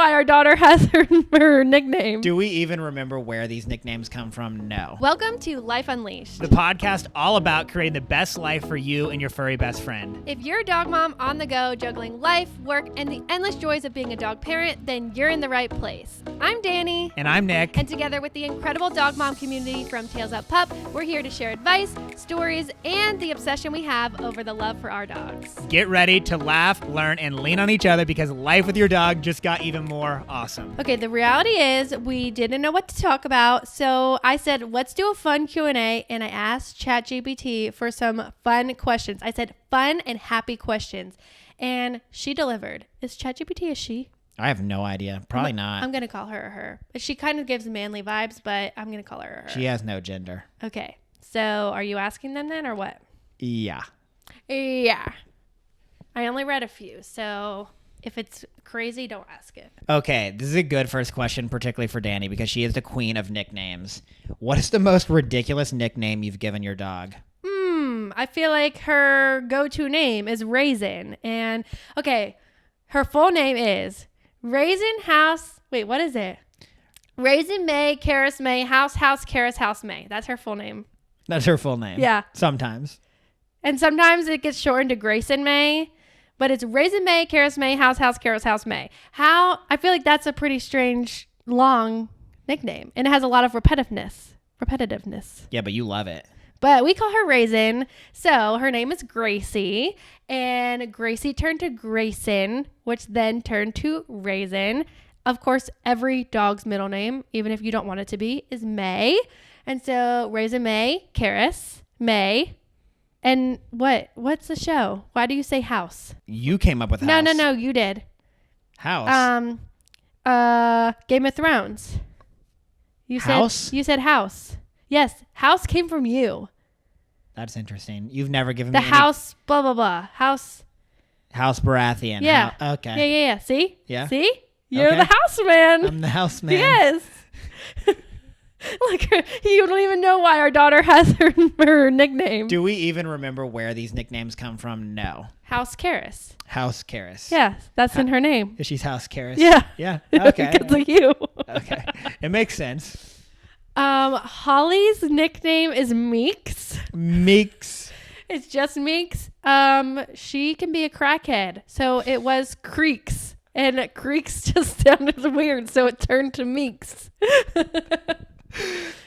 why our daughter has her nickname. Do we even remember where these nicknames come from? No. Welcome to Life Unleashed, the podcast all about creating the best life for you and your furry best friend. If you're a dog mom on the go, juggling life, work, and the endless joys of being a dog parent, then you're in the right place. I'm Dani. And I'm Nick. And together with the incredible dog mom community from Tailsuppup, we're here to share advice, stories, and the obsession we have over the love for our dogs. Get ready to laugh, learn, and lean on each other because life with your dog just got even more awesome. Okay, the reality is we didn't know what to talk about, so I said, let's do a fun Q&A, and I asked ChatGPT for some fun questions. I said fun and happy questions, and she delivered. Is ChatGPT a she? I have no idea. Probably not. I'm going to call her her. She kind of gives manly vibes, but I'm going to call her her. She has no gender. Okay, so are you asking them then or what? Yeah. Yeah. I only read a few, so if it's crazy, don't ask it. Okay, this is a good first question, particularly for Dani, because she is the queen of nicknames. What is the most ridiculous nickname you've given your dog? I feel like her go-to name is Raisin. And, okay, her full name is Raisin House. Wait, what is it? Raisin May, Karis May, House, Karis, House May. That's her full name. That's her full name. Yeah. Sometimes. And sometimes it gets shortened to Grayson May. But it's Raisin May, Karis May, House, Karis, House May. I feel like that's a pretty strange, long nickname. And it has a lot of repetitiveness. Yeah, but you love it. But we call her Raisin. So her name is Gracie. And Gracie turned to Grayson, which then turned to Raisin. Of course, every dog's middle name, even if you don't want it to be, is May. And so Raisin May, Karis, May. And what's the show? Why do you say house? You came up with house. No, you did. House. Game of Thrones. You House? You said house. Yes, house came from you. That's interesting. You've never given The me house, blah, blah, blah. House Baratheon. Yeah. Okay. Yeah. See? Yeah. See? You're Okay. the house man. I'm the house man. Yes. Like, you don't even know why our daughter has her nickname. Do we even remember where these nicknames come from? No. House Karis. House Karis. Yeah, that's in her name. She's House Karis. Yeah. Yeah. Okay. Because of you. Okay. It makes sense. Holly's nickname is Meeks. Meeks. It's just Meeks. She can be a crackhead. So it was Creeks. And Creeks just sounded weird, so it turned to Meeks.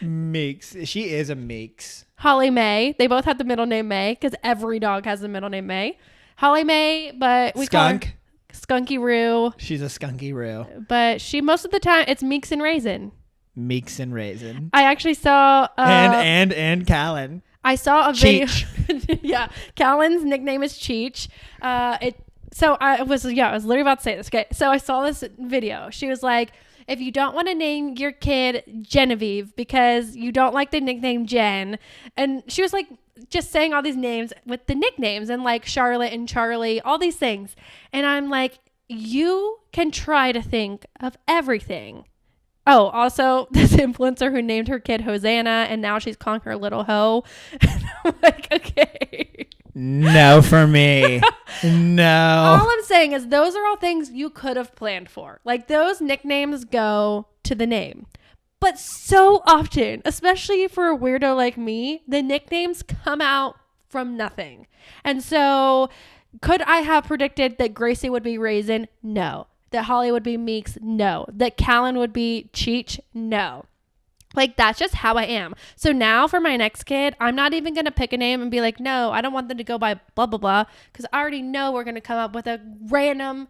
Meeks. She is a Meeks. Holly May. They both have the middle name May because every dog has the middle name May. Holly May, but we Skunk. call her Skunky Roo. She's a skunky Roo. But she, most of the time, it's Meeks and Raisin. Meeks and Raisin. I actually saw... and Callan. I saw a video. Cheech. Yeah. Callan's nickname is Cheech. I was literally about to say this. Okay. So I saw this video. She was like, if you don't want to name your kid Genevieve because you don't like the nickname Jen. And she was like, just saying all these names with the nicknames and like Charlotte and Charlie, all these things. And I'm like, you can try to think of everything. Oh, also this influencer who named her kid Hosanna and now she's calling her Little Ho. And I'm like, okay. No for me. No. All I'm saying is those are all things you could have planned for. Like those nicknames go to the name. But so often, especially for a weirdo like me, the nicknames come out from nothing. And so could I have predicted that Gracie would be Raisin? No. That Holly would be Meeks? No. That Callan would be Cheech? No. Like, that's just how I am. So now for my next kid, I'm not even going to pick a name and be like, no, I don't want them to go by blah, blah, blah. Because I already know we're going to come up with a random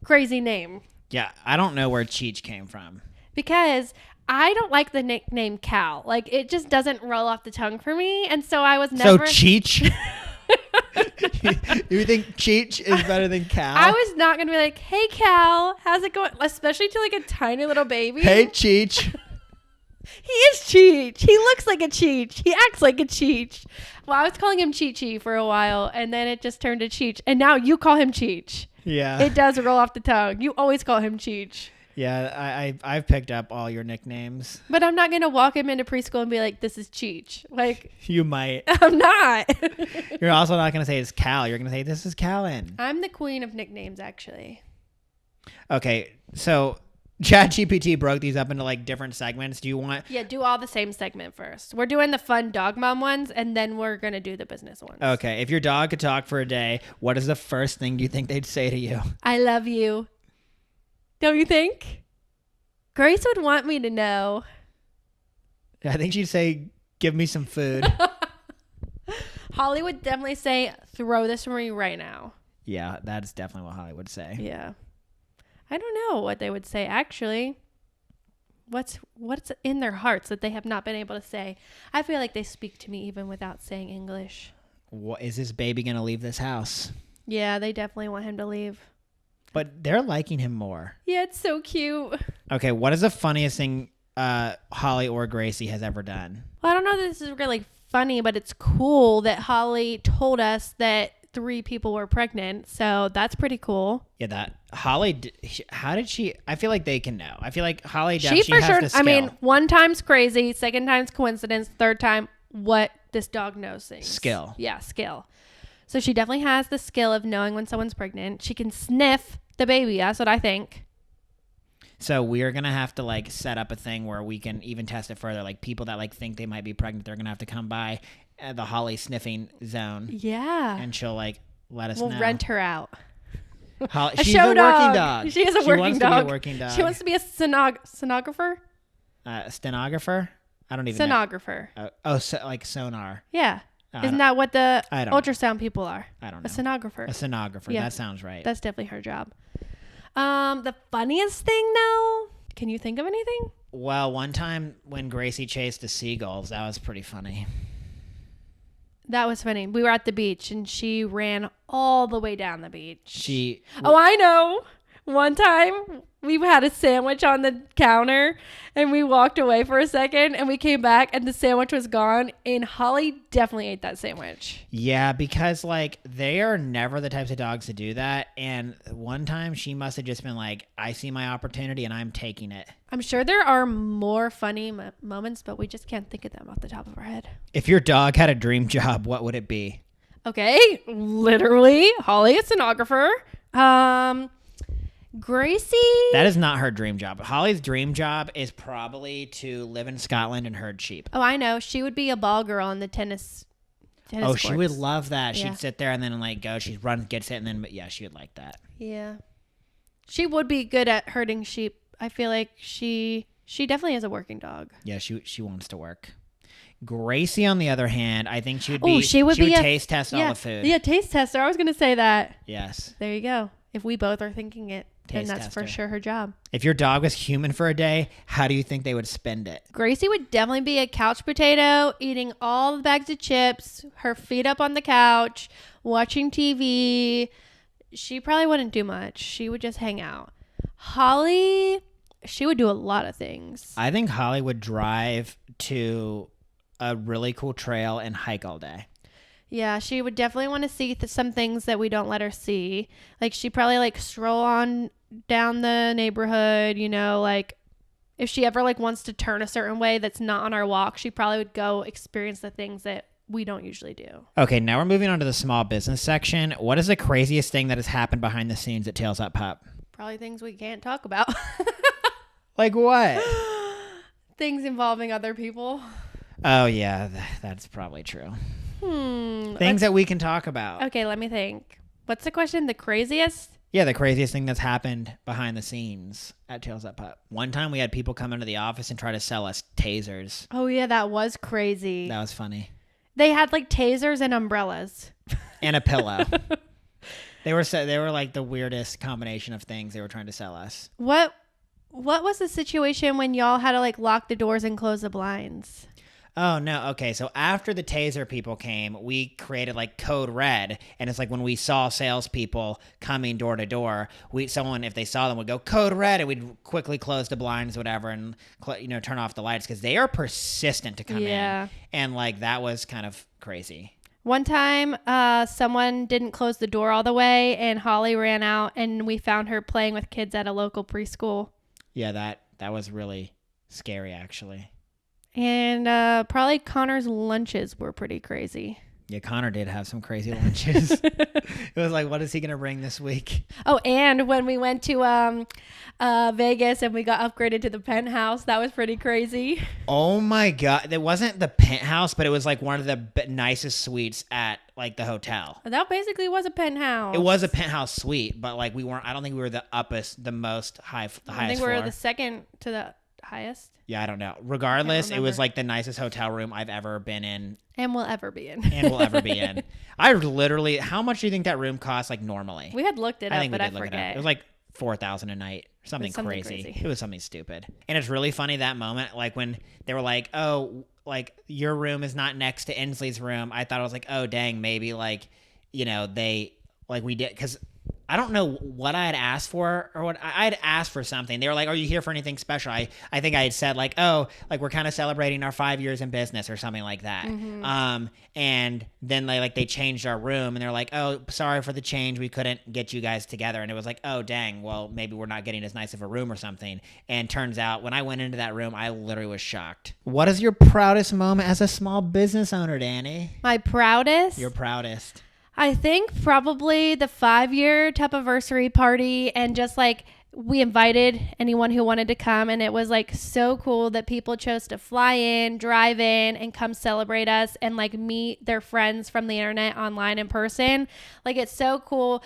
crazy name. Yeah, I don't know where Cheech came from. Because I don't like the nickname Cal. Like, it just doesn't roll off the tongue for me. And so I was never... So Cheech? You think Cheech is better than Cal? I was not going to be like, hey, Cal, how's it going? Especially to like a tiny little baby. Hey, Cheech. He is Cheech. He looks like a Cheech. He acts like a Cheech. Well, I was calling him Cheechy for a while, and then it just turned to Cheech. And now you call him Cheech. Yeah. It does roll off the tongue. You always call him Cheech. Yeah, I've picked up all your nicknames. But I'm not going to walk him into preschool and be like, this is Cheech. Like, You might. I'm not. You're also not going to say it's Cal. You're going to say this is Callan. I'm the queen of nicknames, actually. Okay, so ChatGPT broke these up into like different segments. Do you want? Yeah, do all the same segment first. We're doing the fun dog mom ones, and then we're going to do the business ones. Okay, if your dog could talk for a day, what is the first thing you think they'd say to you? I love you. Don't you think? Grace would want me to know. I think she'd say, give me some food. Holly would definitely say, throw this from me right now. Yeah, that's definitely what Holly would say. Yeah. I don't know what they would say, actually. What's in their hearts that they have not been able to say? I feel like they speak to me even without saying English. What is this baby going to leave this house? Yeah, they definitely want him to leave. But they're liking him more. Yeah, it's so cute. Okay, what is the funniest thing Holly or Gracie has ever done? Well, I don't know that this is really funny, but it's cool that Holly told us that 3 people were pregnant. So that's pretty cool. Yeah, that Holly. How did she? I feel like they can know. I feel like Holly. She for has sure. the skill. I mean, 1 time's crazy, 2nd time's coincidence, 3rd time what this dog knows things. Skill. Yeah, skill. So she definitely has the skill of knowing when someone's pregnant. She can sniff the baby. That's what I think. So we're gonna have to like set up a thing where we can even test it further. Like people that like think they might be pregnant, they're gonna have to come by the Holly sniffing zone. Yeah. And she'll like let us We'll know. rent her out. Holly, A she's show a working dog. She is a She working wants dog. To be a working dog. She wants to be a stenographer. A stenographer. I don't even Stenographer. know. Like sonar. Yeah. I Isn't don't- that what the I don't know. ultrasound people are? I don't know. A stenographer. A stenographer. Yeah. That sounds right. That's definitely her job. The funniest thing though, can you think of anything? Well, one time when Gracie chased the seagulls, that was pretty funny. That was funny. We were at the beach and she ran all the way down the beach. Oh, I know. One time we had a sandwich on the counter and we walked away for a second and we came back and the sandwich was gone and Holly definitely ate that sandwich. Yeah, because like they are never the types of dogs to do that. And one time she must have just been like, I see my opportunity and I'm taking it. I'm sure there are more funny moments, but we just can't think of them off the top of our head. If your dog had a dream job, what would it be? Okay, literally, Holly, a stenographer. Gracie. That is not her dream job. Holly's dream job is probably to live in Scotland and herd sheep. Oh, I know. She would be a ball girl in the tennis Oh, she would courts. love that. Yeah. She'd sit there and then like go. She'd run, gets it, and then yeah, she would like that. Yeah. She would be good at herding sheep. I feel like she definitely is a working dog. Yeah, she wants to work. Gracie, on the other hand, I think she would Oh, be. she would be a taste test all yeah, the food. Yeah, taste tester. I was going to say that. Yes. There you go. If we both are thinking it, then Taste that's tester. for sure her job. If your dog was human for a day, how do you think they would spend it? Gracie would definitely be a couch potato, eating all the bags of chips, her feet up on the couch, watching TV. She probably wouldn't do much. She would just hang out. Holly, she would do a lot of things. I think Holly would drive to a really cool trail and hike all day. Yeah, she would definitely want to see some things that we don't let her see. Like she probably like stroll on down the neighborhood, you know, like if she ever like wants to turn a certain way that's not on our walk, she probably would go experience the things that we don't usually do. Okay, now we're moving on to the small business section. What is the craziest thing that has happened behind the scenes at tailsuppup? Probably things we can't talk about. Like what? Things involving other people. Oh yeah, that's probably true. Things that we can talk about. Okay, let me think. What's the question? The craziest? Yeah, the craziest thing that's happened behind the scenes at tailsuppup. One time we had people come into the office and try to sell us tasers. Oh yeah, that was crazy. That was funny. They had like tasers and umbrellas. And a pillow. They were like the weirdest combination of things they were trying to sell us. What was the situation when y'all had to like lock the doors and close the blinds? Oh, no. Okay. So after the taser people came, we created like code red. And it's like when we saw salespeople coming door to door, someone, if they saw them, would go code red, and we'd quickly close the blinds, whatever, and turn off the lights because they are persistent to come in. And like that was kind of crazy. One time, someone didn't close the door all the way, and Holly ran out, and we found her playing with kids at a local preschool. Yeah, that was really scary, actually. And probably Connor's lunches were pretty crazy. Yeah, Connor did have some crazy lunches. It was like, what is he going to bring this week? Oh, and when we went to Vegas and we got upgraded to the penthouse, that was pretty crazy. Oh my God. It wasn't the penthouse, but it was like one of the nicest suites at like the hotel. That basically was a penthouse. It was a penthouse suite, but like I don't think we were the highest I think floor. we were the second to the highest. Yeah, I don't know. Regardless, it was like the nicest hotel room I've ever been in. And will ever be in. I literally, how much do you think that room costs like normally? We had looked it up, but I look it up. forget. It was like $4,000 a night, something crazy. It was something stupid. And it's really funny that moment, like when they were like, oh, like your room is not next to Inslee's room. I thought I was like, oh, dang, maybe like, they, like we did, because I don't know what I had asked for or what I had asked for something. They were like, are you here for anything special? I think I had said like, oh, like we're kind of celebrating our 5 years in business or something like that. Mm-hmm. And then they changed our room and they're like, oh, sorry for the change. We couldn't get you guys together. And it was like, oh, dang, well, maybe we're not getting as nice of a room or something. And turns out when I went into that room, I literally was shocked. What is your proudest moment as a small business owner, Dani? My proudest? Your proudest. I think probably the 5-year anniversary party, and just like we invited anyone who wanted to come, and it was like so cool that people chose to fly in, drive in, and come celebrate us and like meet their friends from the internet, online, in person. Like it's so cool.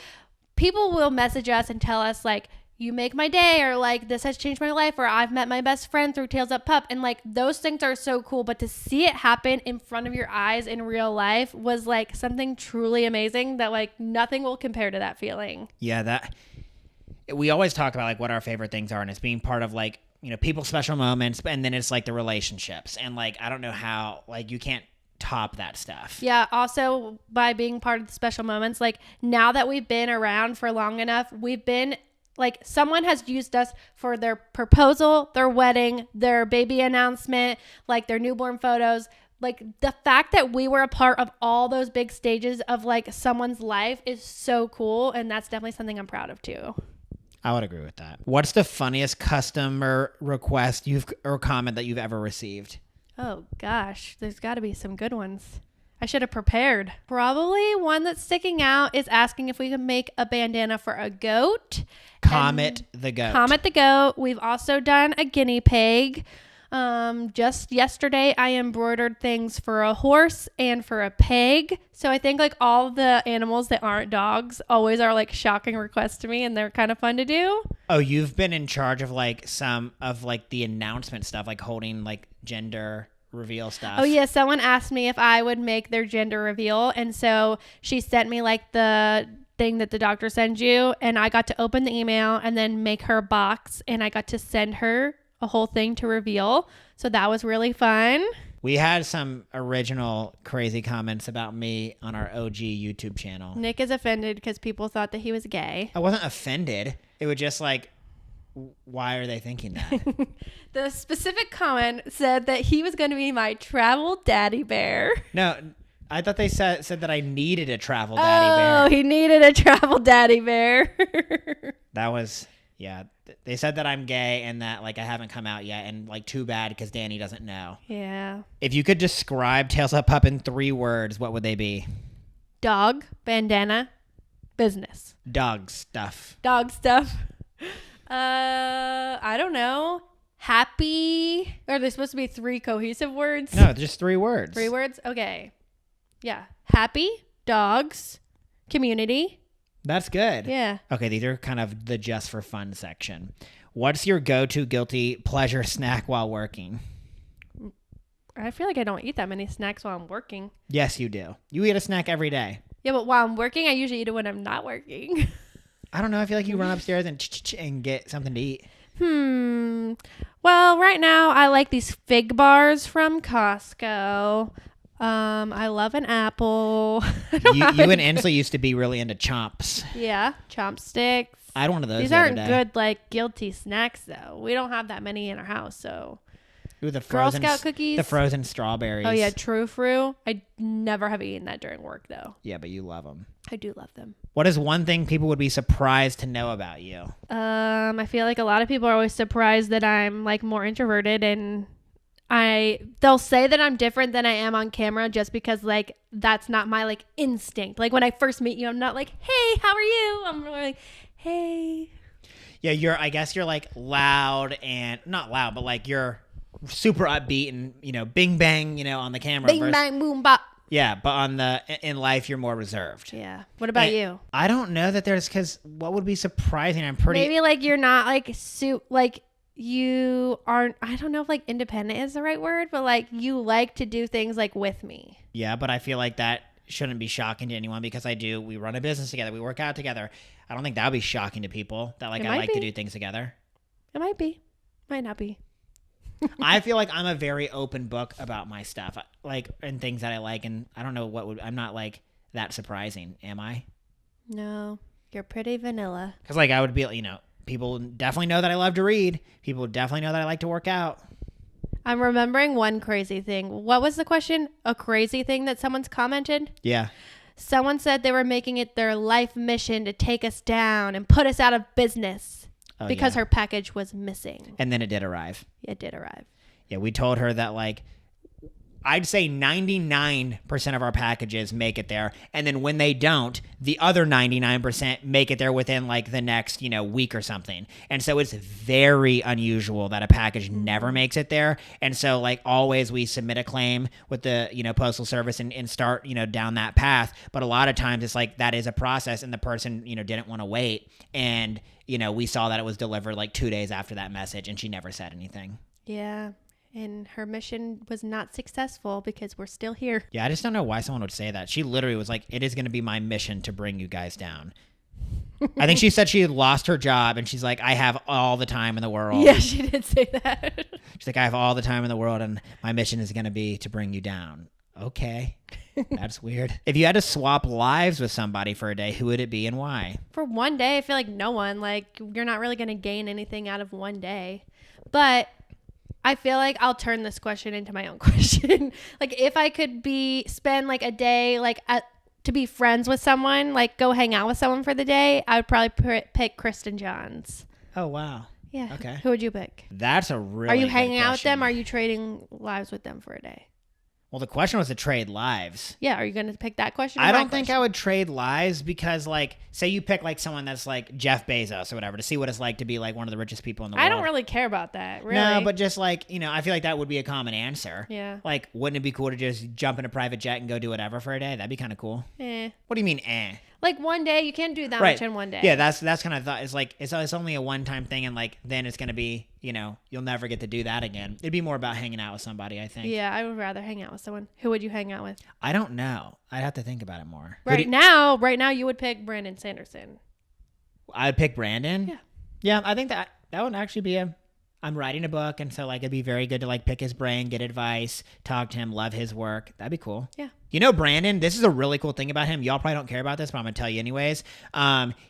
People will message us and tell us like, you make my day, or like this has changed my life, or I've met my best friend through tailsuppup, and like those things are so cool. But to see it happen in front of your eyes in real life was like something truly amazing that like nothing will compare to that feeling. Yeah, that we always talk about like what our favorite things are, and it's being part of like people's special moments, and then it's like the relationships, and like I don't know how like you can't top that stuff. Yeah, also by being part of the special moments, like now that we've been around for long enough, we've been like someone has used us for their proposal, their wedding, their baby announcement, like their newborn photos. Like the fact that we were a part of all those big stages of like someone's life is so cool. And that's definitely something I'm proud of too. I would agree with that. What's the funniest customer request or comment that you've ever received? Oh gosh, there's got to be some good ones. I should have prepared. Probably one that's sticking out is asking if we can make a bandana for a goat. Comet the goat. Comet the goat. We've also done a guinea pig. Just yesterday, I embroidered things for a horse and for a pig. So I think like all the animals that aren't dogs always are like shocking requests to me, and they're kind of fun to do. Oh, you've been in charge of like some of like the announcement stuff, like holding like gender reveal stuff. Oh yeah, someone asked me if I would make their gender reveal, and so she sent me like the thing that the doctor sends you, and I got to open the email and then make her a box, and I got to send her a whole thing to reveal. So that was really fun. We had some original crazy comments about me on our OG YouTube channel. Nick is offended because people thought that he was gay. I wasn't offended. It was just like, why are they thinking that? The specific comment said that he was going to be my travel daddy bear. No, I thought they said that I needed a travel daddy bear. Oh, he needed a travel daddy bear. That was, yeah. They said that I'm gay and that like I haven't come out yet, and like too bad because Dani doesn't know. Yeah. If you could describe Tailsuppup in 3 words, what would they be? Dog, bandana, business. Dog stuff. Dog stuff. I don't know. Happy. Are they supposed to be 3 cohesive words? No, just 3 words. 3 words? Okay. Yeah. Happy, dogs, community. That's good. Yeah. Okay, these are kind of the just for fun section. What's your go-to guilty pleasure snack while working? I feel like I don't eat that many snacks while I'm working. Yes, you do. You eat a snack every day. Yeah, but while I'm working, I usually eat it when I'm not working. I don't know. I feel like you run upstairs and get something to eat. Well, right now I like these fig bars from Costco. I love an apple. You and Inslee used to be really into chomps. Yeah, chomp sticks. I had one of those. These aren't good, like guilty snacks though. We don't have that many in our house, so. Ooh, the Girl frozen, Scout cookies. The frozen strawberries. Oh yeah, true fruit. I never have eaten that during work though. Yeah, but you love them. I do love them. What is one thing people would be surprised to know about you? I feel like a lot of people are always surprised that I'm like more introverted, and they'll say that I'm different than I am on camera just because like that's not my like instinct. Like when I first meet you, I'm not like, hey, how are you? I'm like, hey. Yeah, I guess you're like loud and not loud, but like you're super upbeat and, bing bang, on the camera. Bing bang boom bop. Yeah, but in life you're more reserved. Yeah. What about you? I don't know that because what would be surprising? I'm pretty. Maybe like you're not like like you aren't. I don't know if like independent is the right word, but like you like to do things like with me. Yeah, but I feel like that shouldn't be shocking to anyone because we run a business together, we work out together. I don't think that would be shocking to people that like I like to do things together. It might be, might not be. I feel like I'm a very open book about my stuff, like, and things that I like, and I don't know I'm not like that surprising, am I? No, you're pretty vanilla. Because like I would be, people definitely know that I love to read. People definitely know that I like to work out. I'm remembering one crazy thing. What was the question? A crazy thing that someone's commented? Yeah. Someone said they were making it their life mission to take us down and put us out of business. Because her package was missing. And then it did arrive. It did arrive. Yeah, we told her that like I'd say 99% of our packages make it there. And then when they don't, the other 99% make it there within like the next, week or something. And so it's very unusual that a package never makes it there. And so like always we submit a claim with the, postal service and start, down that path. But a lot of times it's like that is a process and the person, didn't want to wait. And, we saw that it was delivered like 2 days after that message and she never said anything. Yeah. And her mission was not successful because we're still here. Yeah, I just don't know why someone would say that. She literally was like, it is going to be my mission to bring you guys down. I think she said she had lost her job and she's like, I have all the time in the world. Yeah, she did say that. She's like, I have all the time in the world and my mission is going to be to bring you down. Okay. That's weird. If you had to swap lives with somebody for a day, who would it be and why? For one day, I feel like no one. Like, you're not really going to gain anything out of one day. But I feel like I'll turn this question into my own question. Like, if I could spend like a day, like to be friends with someone, like go hang out with someone for the day, I would probably pick Kristen Johns. Oh, wow. Yeah. Okay. Who would you pick? That's a really Are you good hanging out with question. them? Are you trading lives with them for a day? Well, the question was to trade lives. Yeah. Are you going to pick that question? I don't think I would trade lives because, like, say you pick like someone that's like Jeff Bezos or whatever to see what it's like to be like one of the richest people in the world. I don't really care about that. Really. No, but just like, I feel like that would be a common answer. Yeah. Like, wouldn't it be cool to just jump in a private jet and go do whatever for a day? That'd be kind of cool. What do you mean, Like one day, you can't do that much in one day. Yeah, that's kind of thought. It's like it's only a one-time thing, and like then it's gonna be, you'll never get to do that again. It'd be more about hanging out with somebody, I think. Yeah, I would rather hang out with someone. Who would you hang out with? I don't know. I'd have to think about it more. Right now, you would pick Brandon Sanderson. I would pick Brandon. Yeah. Yeah, I think that would actually be I'm writing a book, and so like it'd be very good to like pick his brain, get advice, talk to him, love his work. That'd be cool. Yeah. Brandon, this is a really cool thing about him. Y'all probably don't care about this, but I'm gonna tell you anyways.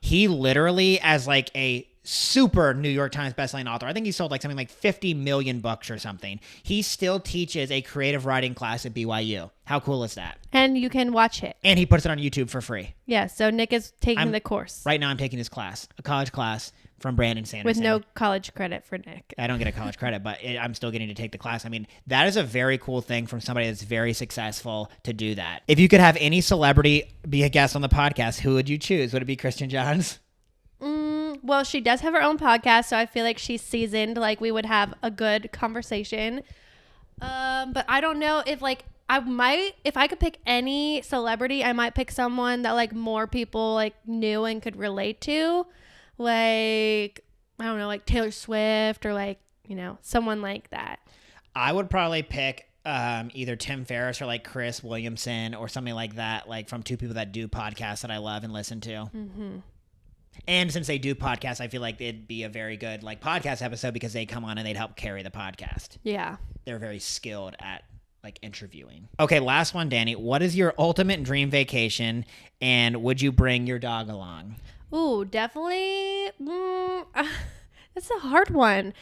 He literally, as like a super New York Times bestselling author, I think he sold like something like 50 million books or something. He still teaches a creative writing class at BYU. How cool is that? And you can watch it. And he puts it on YouTube for free. Yeah. So Nick is taking the course. Right now I'm taking his class, a college class from Brandon Sanderson. With no college credit for Nick. I don't get a college credit, but I'm still getting to take the class. I mean, that is a very cool thing from somebody that's very successful to do that. If you could have any celebrity be a guest on the podcast, who would you choose? Would it be Kristen Johns? Well, she does have her own podcast, so I feel like she's seasoned. Like, we would have a good conversation. But I don't know if, like, if I could pick any celebrity, I might pick someone that, like, more people, like, knew and could relate to. Like, I don't know, like Taylor Swift or, like, someone like that. I would probably pick either Tim Ferriss or, like, Chris Williamson or something like that, like, from two people that do podcasts that I love and listen to. Mm-hmm. And since they do podcasts, I feel like it'd be a very good like podcast episode because they come on and they'd help carry the podcast. Yeah. They're very skilled at like interviewing. Okay, last one, Dani. What is your ultimate dream vacation and would you bring your dog along? Ooh, definitely. That's a hard one.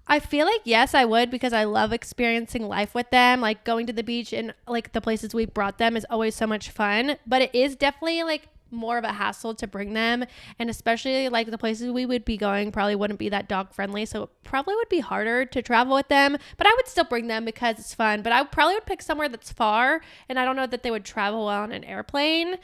I feel like, yes, I would because I love experiencing life with them. Like going to the beach and like the places we brought them is always so much fun. But it is definitely like more of a hassle to bring them, and especially like the places we would be going probably wouldn't be that dog friendly, so it probably would be harder to travel with them, but I would still bring them because it's fun. But I probably would pick somewhere that's far, and I don't know that they would travel well on an airplane.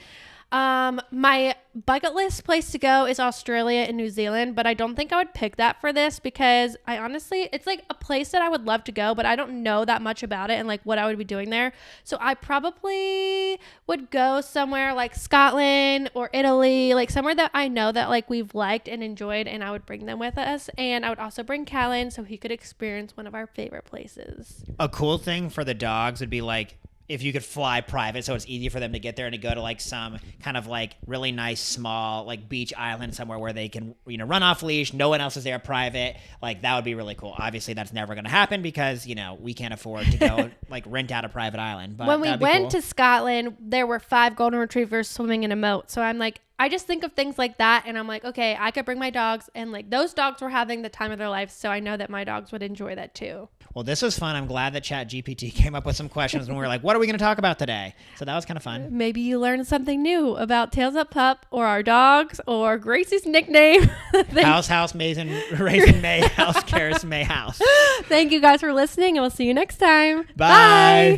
My bucket list place to go is Australia and New Zealand, but I don't think I would pick that for this because I honestly, it's like a place that I would love to go, but I don't know that much about it and like what I would be doing there. So I probably would go somewhere like Scotland or Italy, like somewhere that I know that like we've liked and enjoyed, and I would bring them with us. And I would also bring Callan so he could experience one of our favorite places. A cool thing for the dogs would be like, if you could fly private, so it's easy for them to get there and to go to like some kind of like really nice small like beach island somewhere where they can, you know, run off leash, no one else is there private. Like that would be really cool. Obviously that's never going to happen because, you know, we can't afford to go like rent out a private island. But when we went to Scotland, there were 5 golden retrievers swimming in a moat. So I'm like, I just think of things like that, and I'm like, okay, I could bring my dogs, and like those dogs were having the time of their life, so I know that my dogs would enjoy that too. Well, this was fun. I'm glad that ChatGPT came up with some questions when we were like, what are we going to talk about today? So that was kind of fun. Maybe you learned something new about Tailsuppup or our dogs or Gracie's nickname. House, Mason, Raisin, May, House, Karis, May, House. Thank you guys for listening, and we'll see you next time. Bye.